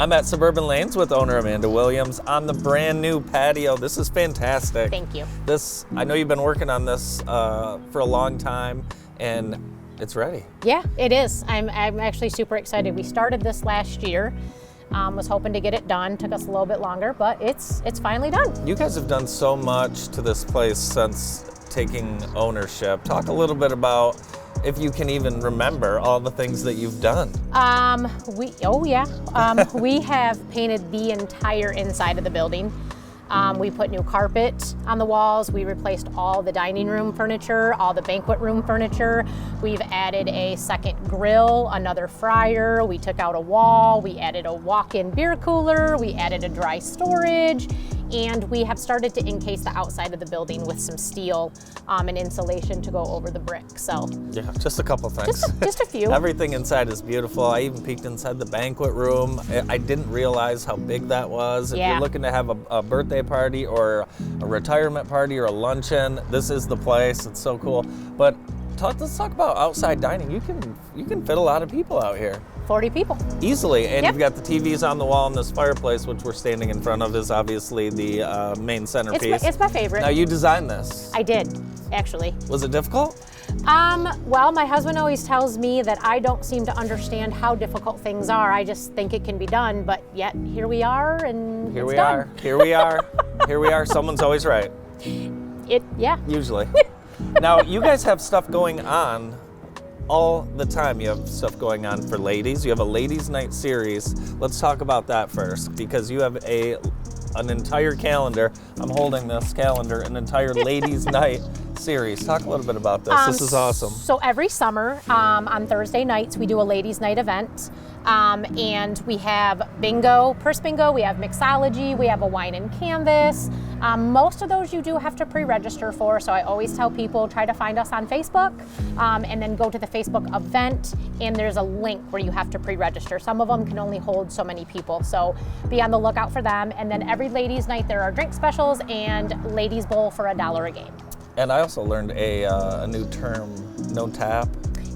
I'm at Suburban Lanes with owner Amanda Williams on the brand new patio. This is fantastic. Thank you. I know you've been working on this for a long time, and it's ready. Yeah, it is. I'm actually super excited. We started this last year. Was hoping to get it done. Took us a little bit longer, but it's finally done. You guys have done so much to this place since taking ownership. Talk a little bit about, if you can even remember, all the things that you've done. We have painted the entire inside of the building. We put new carpet on the walls. We replaced all the dining room furniture, all the banquet room furniture. We've added a second grill, another fryer. We took out a wall. We added a walk-in beer cooler. We added a dry storage. And we have started to encase the outside of the building with some steel and insulation to go over the brick. So yeah, just a couple things. Just a few. Everything inside is beautiful. I even peeked inside the banquet room. I didn't realize how big that was. If you're looking to have a birthday party or a retirement party or a luncheon, this is the place. It's so cool. But let's talk about outside dining. You can fit a lot of people out here. 40 people. Easily, and you've got the TVs on the wall, and this fireplace, which we're standing in front of, is obviously the main centerpiece. It's my favorite. Now, you designed this. I did, actually. Was it difficult? Well, my husband always tells me that I don't seem to understand how difficult things are. I just think it can be done, but yet here we are, and Here it's we done. are. Here we are. Here we are. Someone's always right. Yeah. Usually. Now, you guys have stuff going on all the time. You have stuff going on for ladies. You have a ladies' night series. Let's talk about that first, because you have an entire calendar. I'm holding this calendar, an entire ladies' night series. Talk a little bit about this. This is awesome. So every summer on Thursday nights we do a ladies' night event. And we have bingo, purse bingo, we have mixology, we have a wine and canvas. Most of those you do have to pre-register for, so I always tell people try to find us on Facebook and then go to the Facebook event, and there's a link where you have to pre-register. Some of them can only hold so many people, so be on the lookout for them. And then every ladies' night there are drink specials and ladies' bowl for $1 a game. And I also learned a new term, no tap.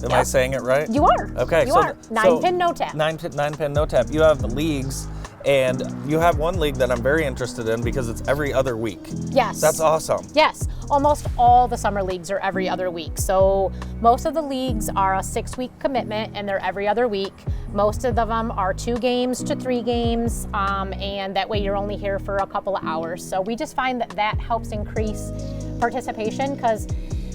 Am I saying it right? You are. Okay. You are. Nine pin, no tap. Nine pin, no tap. You have leagues, and you have one league that I'm very interested in because it's every other week. Yes. That's awesome. Yes. Almost all the summer leagues are every other week. So most of the leagues are a 6-week commitment, and they're every other week. Most of them are 2 games to 3 games, and that way you're only here for a couple of hours. So we just find that helps increase participation because,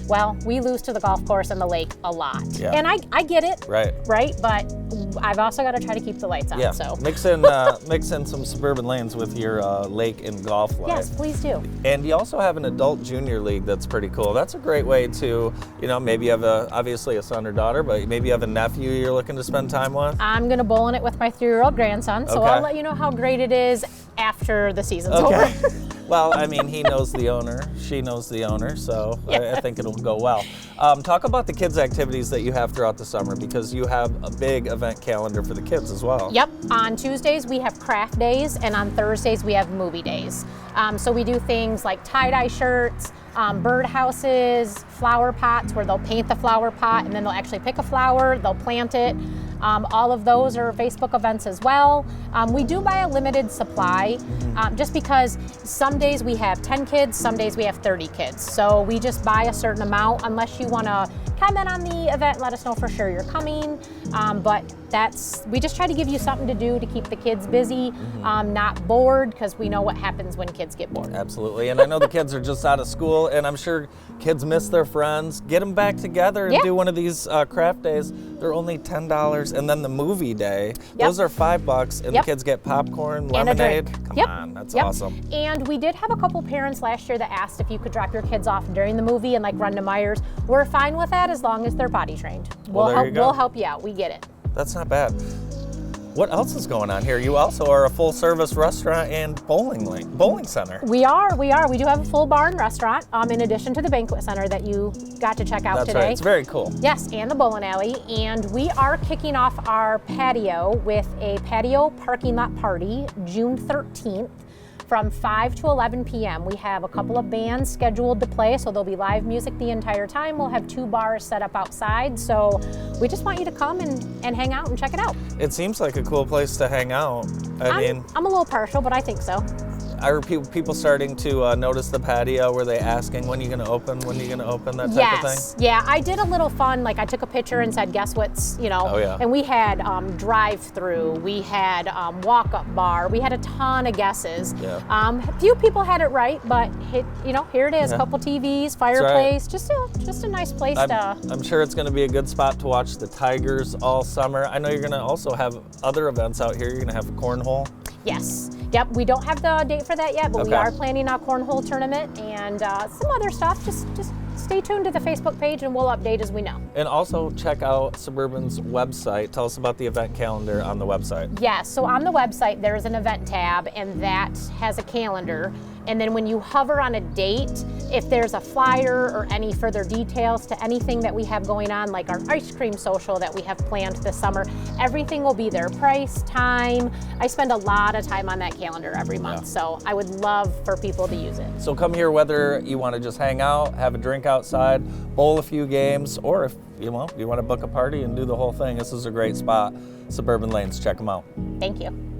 well, we lose to the golf course and the lake a lot. Yeah. And I get it. Right. Right? But I've also got to try to keep the lights on. Yeah. So Mix in some Suburban Lanes with your lake and golf life. yes, please do. And you also have an adult junior league that's pretty cool. That's a great way to, maybe you have obviously a son or daughter, but maybe you have a nephew you're looking to spend time with. I'm going to bowl in it with my 3-year-old grandson, so Okay. I'll let you know how great it is after the season's Okay. over. Well, I mean, he knows the owner, she knows the owner, so Yeah. I think it'll go well. Talk about the kids' activities that you have throughout the summer, because you have a big event calendar for the kids as well. Yep. On Tuesdays we have craft days, and on Thursdays we have movie days. So we do things like tie-dye shirts, bird houses, flower pots where they'll paint the flower pot and then they'll actually pick a flower, they'll plant it. All of those are Facebook events as well. We do buy a limited supply just because some days we have 10 kids, some days we have 30 kids. So we just buy a certain amount unless you want to comment on the event, let us know for sure you're coming. But we just try to give you something to do to keep the kids busy, not bored, because we know what happens when kids get bored. Absolutely, and I know the kids are just out of school, and I'm sure kids miss their friends. Get them back together and do one of these craft days. They're only $10, and then the movie day, those are $5, and the kids get popcorn, lemonade. Come on, that's awesome. And we did have a couple parents last year that asked if you could drop your kids off during the movie and run to Myers. We're fine with that as long as they're potty trained. We'll help you out. We get it. That's not bad. What else is going on here? You also are a full-service restaurant and bowling center. We are. We do have a full bar and restaurant, in addition to the banquet center that you got to check out today. That's right. It's very cool. Yes, and the bowling alley. And we are kicking off our patio with a patio parking lot party June 13th from 5 to 11 p.m. We have a couple of bands scheduled to play, so there'll be live music the entire time. We'll have 2 bars set up outside, so we just want you to come and hang out and check it out. It seems like a cool place to hang out. I'm a little partial, but I think so. Are people starting to notice the patio? Were they asking, when are you going to open, that type of Yes, thing? yeah, I did a little fun, like I took a picture and said, guess what's, Oh, yeah. and we had drive-through, we had walk-up bar, we had a ton of guesses. Yeah. A few people had it right, but here it is, Yeah. couple TVs, fireplace, just a nice place to. I'm sure it's going to be a good spot to watch the Tigers all summer. I know you're going to also have other events out here. You're going to have cornhole. Yes. Yep, we don't have the date for that yet, but we Okay. are planning a cornhole tournament and some other stuff. Just stay tuned to the Facebook page and we'll update as we know. And also check out Suburban's website. Tell us about the event calendar on the website. Yes, so on the website there's an event tab and that has a calendar. And then when you hover on a date, if there's a flyer or any further details to anything that we have going on, like our ice cream social that we have planned this summer, everything will be there. Price, time. I spend a lot of time on that calendar every month, so I would love for people to use it. So come here whether you want to just hang out, have a drink outside, bowl a few games, or if you want to book a party and do the whole thing. This is a great spot. Suburban Lanes, check them out. Thank you.